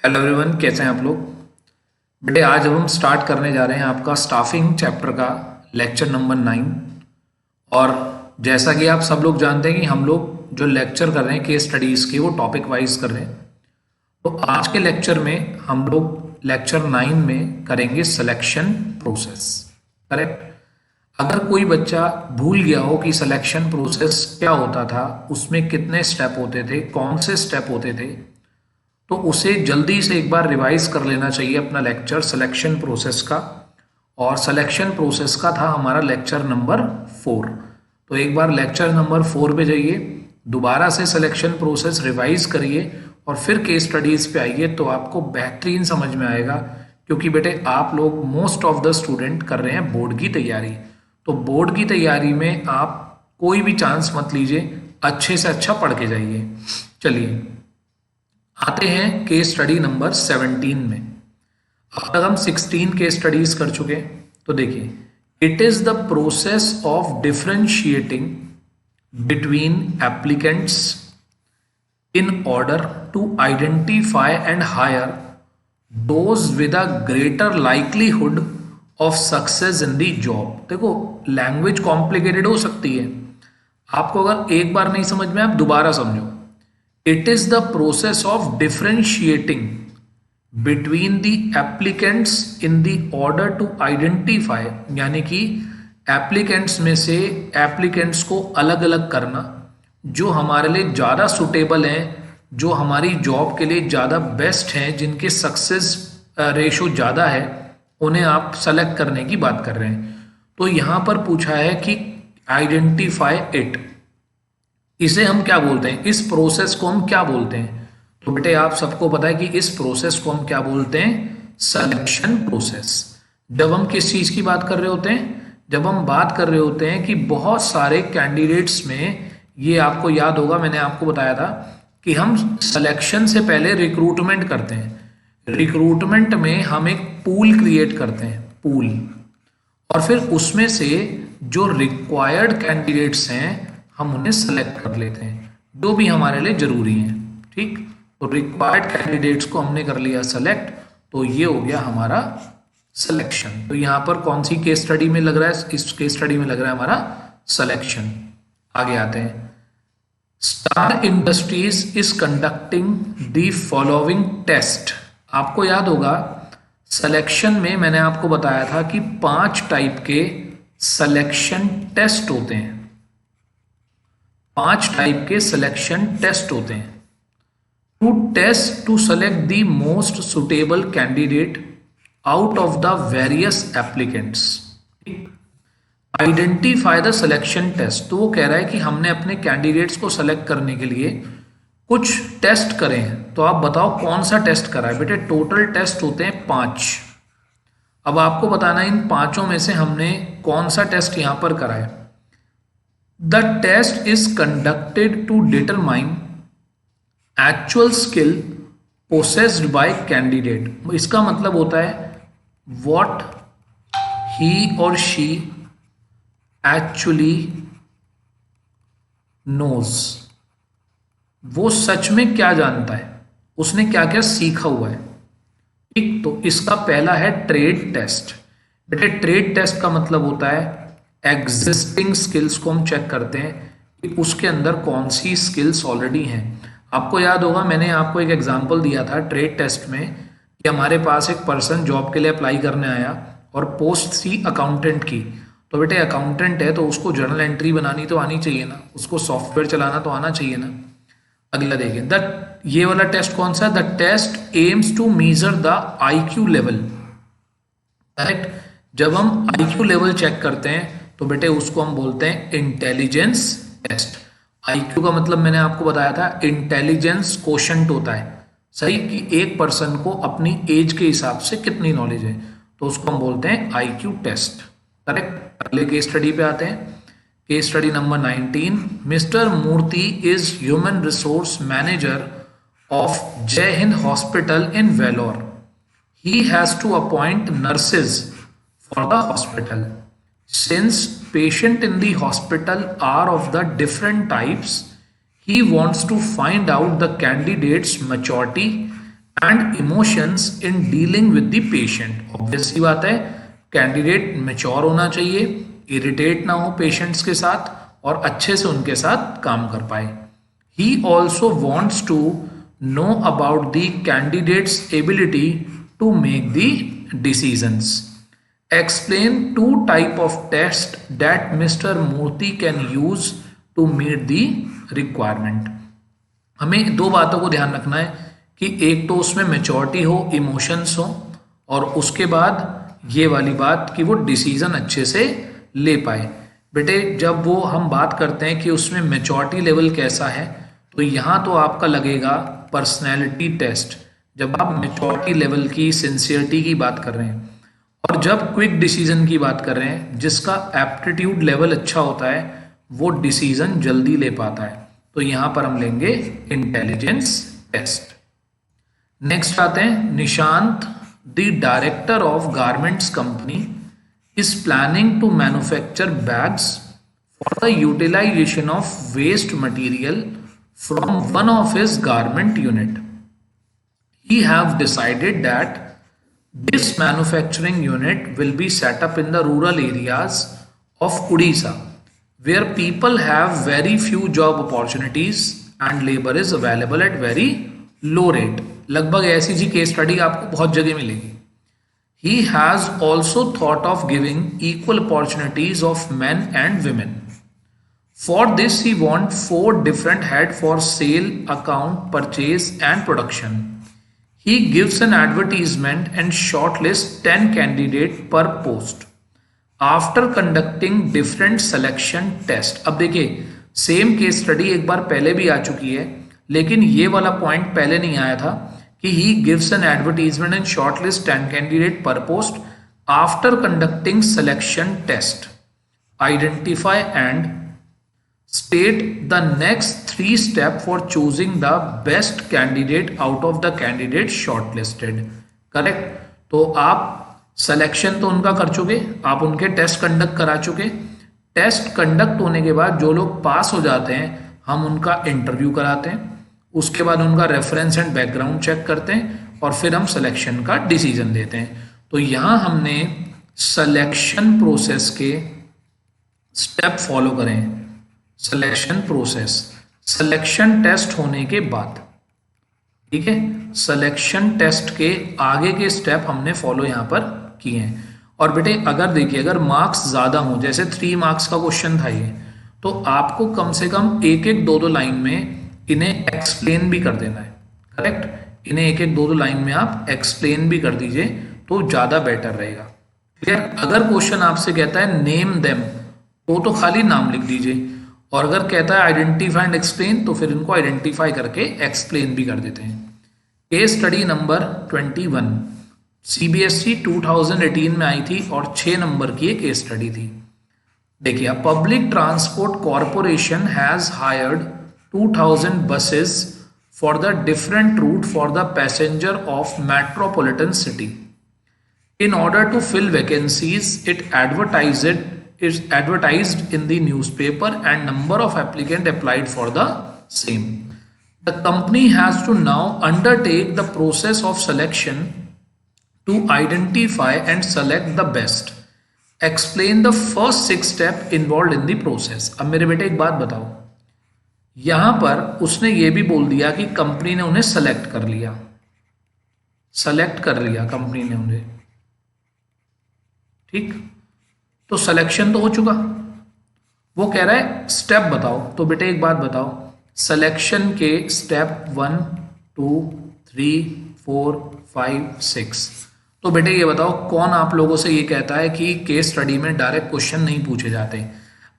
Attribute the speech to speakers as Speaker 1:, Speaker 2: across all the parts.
Speaker 1: Hello everyone, कैसे हैं आप लोग। बेटे आज हम स्टार्ट करने जा रहे हैं आपका स्टाफिंग चैप्टर का लेक्चर नंबर 9। और जैसा कि आप सब लोग जानते हैं कि हम लोग जो लेक्चर कर रहे हैं केस स्टडीज़ के वो टॉपिक वाइज कर रहे हैं। तो आज के लेक्चर में हम लोग लेक्चर 9 में करेंगे सिलेक्शन प्रोसेस। करेक्ट। अगर कोई बच्चा भूल गया हो कि सिलेक्शन प्रोसेस क्या होता था, उसमें कितने स्टेप होते थे, कौन से स्टेप होते थे, तो उसे जल्दी से एक बार रिवाइज कर लेना चाहिए अपना लेक्चर सिलेक्शन प्रोसेस का। और सिलेक्शन प्रोसेस का था हमारा लेक्चर नंबर 4। तो एक बार लेक्चर नंबर 4 पे जाइए, दोबारा से सिलेक्शन प्रोसेस रिवाइज करिए और फिर केस स्टडीज़ पे आइए, तो आपको बेहतरीन समझ में आएगा। क्योंकि बेटे आप लोग मोस्ट ऑफ द स्टूडेंट कर रहे हैं बोर्ड की तैयारी, तो बोर्ड की तैयारी में आप कोई भी चांस मत लीजिए, अच्छे से अच्छा पढ़ के जाइए। चलिए आते हैं केस स्टडी नंबर 17 में। अब तक हम 16 केस स्टडीज कर चुके हैं। तो देखिए, it is the process of differentiating between applicants in order to identify and hire those with a greater likelihood of success in the job. देखो, लैंग्वेज कॉम्प्लिकेटेड हो सकती है, आपको अगर एक बार नहीं समझ में, आप दोबारा समझो। It is the process of differentiating between the applicants in the order to identify, यानी कि applicants में से applicants को अलग अलग करना जो हमारे लिए ज़्यादा सुटेबल हैं, जो हमारी जॉब के लिए ज़्यादा बेस्ट हैं, जिनके सक्सेस रेशो ज़्यादा है, उन्हें आप सेलेक्ट करने की बात कर रहे हैं। तो यहाँ पर पूछा है कि आइडेंटिफाई इट, इसे हम क्या बोलते हैं, इस प्रोसेस को हम क्या बोलते हैं। तो बेटे आप सबको पता है कि इस प्रोसेस को हम क्या बोलते हैं, सिलेक्शन प्रोसेस। जब हम किस चीज की बात कर रहे होते हैं, जब हम बात कर रहे होते हैं कि बहुत सारे कैंडिडेट्स में, ये आपको याद होगा मैंने आपको बताया था कि हम सिलेक्शन से पहले रिक्रूटमेंट करते हैं। रिक्रूटमेंट में हम एक पूल क्रिएट करते हैं, पूल, और फिर उसमें से जो रिक्वायर्ड कैंडिडेट्स हैं हम उन्हें सेलेक्ट कर लेते हैं, जो भी हमारे लिए जरूरी हैं। ठीक, तो रिक्वायर्ड कैंडिडेट्स को हमने कर लिया सेलेक्ट, तो ये हो गया हमारा सिलेक्शन। तो यहाँ पर कौन सी केस स्टडी में लग रहा है, इस केस स्टडी में लग रहा है हमारा सिलेक्शन। आगे आते हैं। Star Industries is conducting the following test. आपको याद होगा सिलेक्शन में मैंने आपको बताया था कि 5 टाइप के सिलेक्शन टेस्ट होते हैं। 5 टाइप के सिलेक्शन टेस्ट होते हैं। To test to select the most suitable candidate out of the various applicants. Identify the selection test, तो वो कह रहा है कि हमने अपने कैंडिडेट्स को सेलेक्ट करने के लिए कुछ टेस्ट करे हैं। तो आप बताओ कौन सा टेस्ट करा है। बेटे टोटल टेस्ट होते हैं 5। अब आपको बताना है इन 5 में से हमने कौन सा टेस्ट यहां पर करा है। The test is conducted to determine actual skill possessed by candidate। इसका मतलब होता है what he or she actually knows। वो सच में क्या जानता है, उसने क्या क्या सीखा हुआ है। ठीक, तो इसका पहला है ट्रेड टेस्ट। बेटे ट्रेड टेस्ट का मतलब होता है एग्जिस्टिंग स्किल्स को हम चेक करते हैं कि उसके अंदर कौन सी स्किल्स ऑलरेडी हैं। आपको याद होगा मैंने आपको एक एग्जांपल दिया था ट्रेड टेस्ट में कि हमारे पास एक पर्सन जॉब के लिए अप्लाई करने आया और पोस्ट थी अकाउंटेंट की। तो बेटे अकाउंटेंट है तो उसको जर्नल एंट्री बनानी तो आनी चाहिए ना, उसको सॉफ्टवेयर चलाना तो आना चाहिए ना। अगला देखिए, ये वाला टेस्ट कौन सा है। The test aims to measure the IQ level. Correct. जब हम IQ लेवल चेक करते हैं तो बेटे उसको हम बोलते हैं इंटेलिजेंस टेस्ट। IQ का मतलब मैंने आपको बताया था इंटेलिजेंस कोशेंट होता है, सही, कि एक पर्सन को अपनी एज के हिसाब से कितनी नॉलेज है, तो उसको हम बोलते हैं IQ टेस्ट। करेक्ट। अगले केस स्टडी पे आते हैं। Case study number 19। Mister Murthy is human resource manager of Jai Hind hospital in Vellore. He has to appoint nurses for the hospital. Since patient in the hospital are of the different types, he wants to find out the candidate's maturity and emotions in dealing with the patient. Obvious सी बात है, candidate mature होना चाहिए, irritate ना हो patients के साथ और अच्छे से उनके साथ काम कर पाए। He also wants to know about the candidate's ability to make the decisions. Explain 2 type of test that Mr. Murthy can use to meet the requirement। हमें 2 बातों को ध्यान रखना है कि एक तो उसमें मैच्योरिटी हो, इमोशंस हो, और उसके बाद ये वाली बात कि वो डिसीजन अच्छे से ले पाए। बेटे जब वो हम बात करते हैं कि उसमें मैच्योरिटी लेवल कैसा है, तो यहाँ तो आपका लगेगा पर्सनैलिटी टेस्ट, जब आप मैच्योरिटी लेवल की, सिंसियरिटी की बात कर रहे हैं। और जब क्विक डिसीजन की बात कर रहे हैं, जिसका एप्टीट्यूड लेवल अच्छा होता है, वो डिसीजन जल्दी ले पाता है, तो यहाँ पर हम लेंगे इंटेलिजेंस टेस्ट। नेक्स्ट आते हैं, Nishant the director of garments company is planning to manufacture bags for the utilization of waste material from one of his garment unit. He have decided that this manufacturing unit will be set up in the rural areas of Odisha, where people have very few job opportunities and labor is available at very low rate। लगभग ऐसी जी case study आपको बहुत जगह मिलेगी। He has also thought of giving equal opportunities of men and women। For this he wants 4 different head for sale, account, purchase and production। He gives an advertisement and shortlists 10 candidates per post after conducting different selection test। अब देखिए same case study एक बार पहले भी आ चुकी है, लेकिन ये वाला पॉइंट पहले नहीं आया था कि he gives an advertisement and shortlist 10 candidates per post after conducting selection test, identify and state the next 3 steps for choosing the best candidate out of the candidate shortlisted। Correct. तो आप selection तो उनका कर चुके, आप उनके test conduct करा चुके। टेस्ट कंडक्ट होने के बाद जो लोग पास हो जाते हैं, हम उनका इंटरव्यू कराते हैं, उसके बाद उनका रेफरेंस एंड बैकग्राउंड चेक करते हैं और फिर हम सिलेक्शन का डिसीजन देते हैं। तो यहाँ हमने सिलेक्शन प्रोसेस के स्टेप फॉलो करें। सिलेक्शन प्रोसेस, सिलेक्शन टेस्ट होने के बाद, ठीक है, सिलेक्शन टेस्ट के आगे के स्टेप हमने फॉलो यहाँ पर किए हैं। और बेटे अगर देखिए, अगर मार्क्स ज़्यादा हों, जैसे 3 मार्क्स का क्वेश्चन था ये, तो आपको कम से कम 1-1, 2-2 लाइन में इन्हें एक्सप्लेन भी कर देना है। करेक्ट, इन्हें 1-1, 2-2 लाइन में आप एक्सप्लेन भी कर दीजिए तो ज़्यादा बेटर रहेगा। क्लियर। अगर क्वेश्चन आपसे कहता है नेम देम, तो खाली नाम लिख दीजिए, और अगर कहता है आइडेंटिफाई एंड एक्सप्लेन, तो फिर इनको आइडेंटिफाई करके एक्सप्लेन भी कर देते हैं। केस स्टडी नंबर 21 CBSE 2018 में आई थी और 6 नंबर की एक केस स्टडी थी। देखिए, public transport corporation has hired 2000 buses for the different route for the passenger of metropolitan city। In order to fill vacancies, it is advertised in the newspaper and number of applicants applied for the same। The company has to now undertake the process of selection to identify and select the best। Explain the first 6 steps involved in the process। अब मेरे बेटे एक बात बताओ, यहां पर उसने ये भी बोल दिया कि कंपनी ने उन्हें सेलेक्ट कर लिया, कंपनी ने उन्हें, ठीक। तो सिलेक्शन तो हो चुका। वो कह रहा है स्टेप बताओ। तो बेटे एक बात बताओ, सिलेक्शन के स्टेप 1, 2, 3, 4, 5, 6। तो बेटे ये बताओ, कौन आप लोगों से ये कहता है कि केस स्टडी में डायरेक्ट क्वेश्चन नहीं पूछे जाते?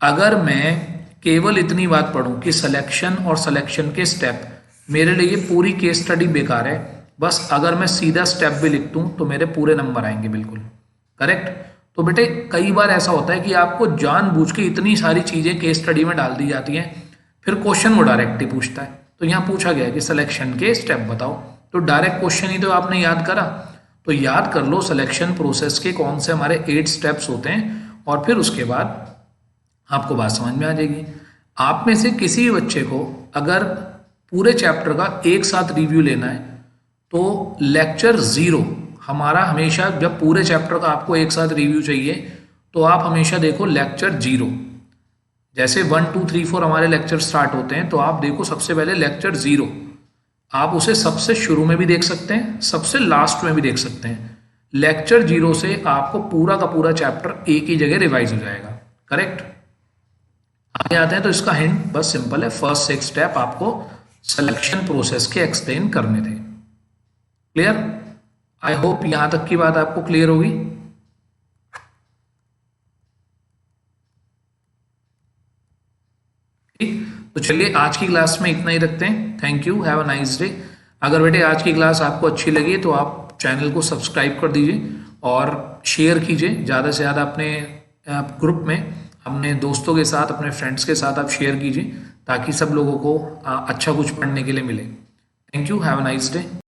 Speaker 1: अगर मैं केवल इतनी बात पढ़ूं कि सिलेक्शन और सिलेक्शन के स्टेप, मेरे लिए पूरी केस स्टडी बेकार है। बस अगर मैं सीधा स्टेप भी लिख दूं तो मेरे पूरे नंबर आएंगे, बिल्कुल करेक्ट। तो बेटे कई बार ऐसा होता है कि आपको जानबूझ के इतनी सारी चीज़ें केस स्टडी में डाल दी जाती हैं, फिर क्वेश्चन वो डायरेक्ट ही पूछता है। तो यहाँ पूछा गया कि सिलेक्शन के स्टेप बताओ, तो डायरेक्ट क्वेश्चन ही तो आपने याद करा। तो याद कर लो सिलेक्शन प्रोसेस के कौन से हमारे 8 स्टेप्स होते हैं, और फिर उसके बाद आपको बात समझ में आ जाएगी। आप में से किसी भी बच्चे को अगर पूरे चैप्टर का एक साथ रिव्यू लेना है, तो लेक्चर 0 हमारा हमेशा, जब पूरे चैप्टर का आपको एक साथ रिव्यू चाहिए तो आप हमेशा देखो लेक्चर 0। जैसे 1 2 3 4 हमारे लेक्चर स्टार्ट होते हैं, तो आप देखो सबसे पहले लेक्चर 0, आप उसे सबसे शुरू में भी देख सकते हैं, सबसे लास्ट में भी देख सकते हैं। लेक्चर 0 से आपको पूरा का पूरा चैप्टर एक ही जगह रिवाइज हो जाएगा। करेक्ट। आगे आते हैं तो इसका हिंट बस सिंपल है, फर्स्ट 6 स्टेप आपको सिलेक्शन प्रोसेस के एक्सप्लेन करने थे। क्लियर? आई होप यहां तक की बात आपको क्लियर होगी। ठीक, तो चलिए आज की क्लास में इतना ही रखते हैं। Thank you, have a nice day. अगर बेटे आज की क्लास आपको अच्छी लगी तो आप चैनल को सब्सक्राइब कर दीजिए और शेयर कीजिए ज़्यादा से ज़्यादा अपने ग्रुप में, अपने दोस्तों के साथ, अपने फ्रेंड्स के साथ आप शेयर कीजिए ताकि सब लोगों को अच्छा कुछ पढ़ने के लिए मिले। Thank you, have a nice day.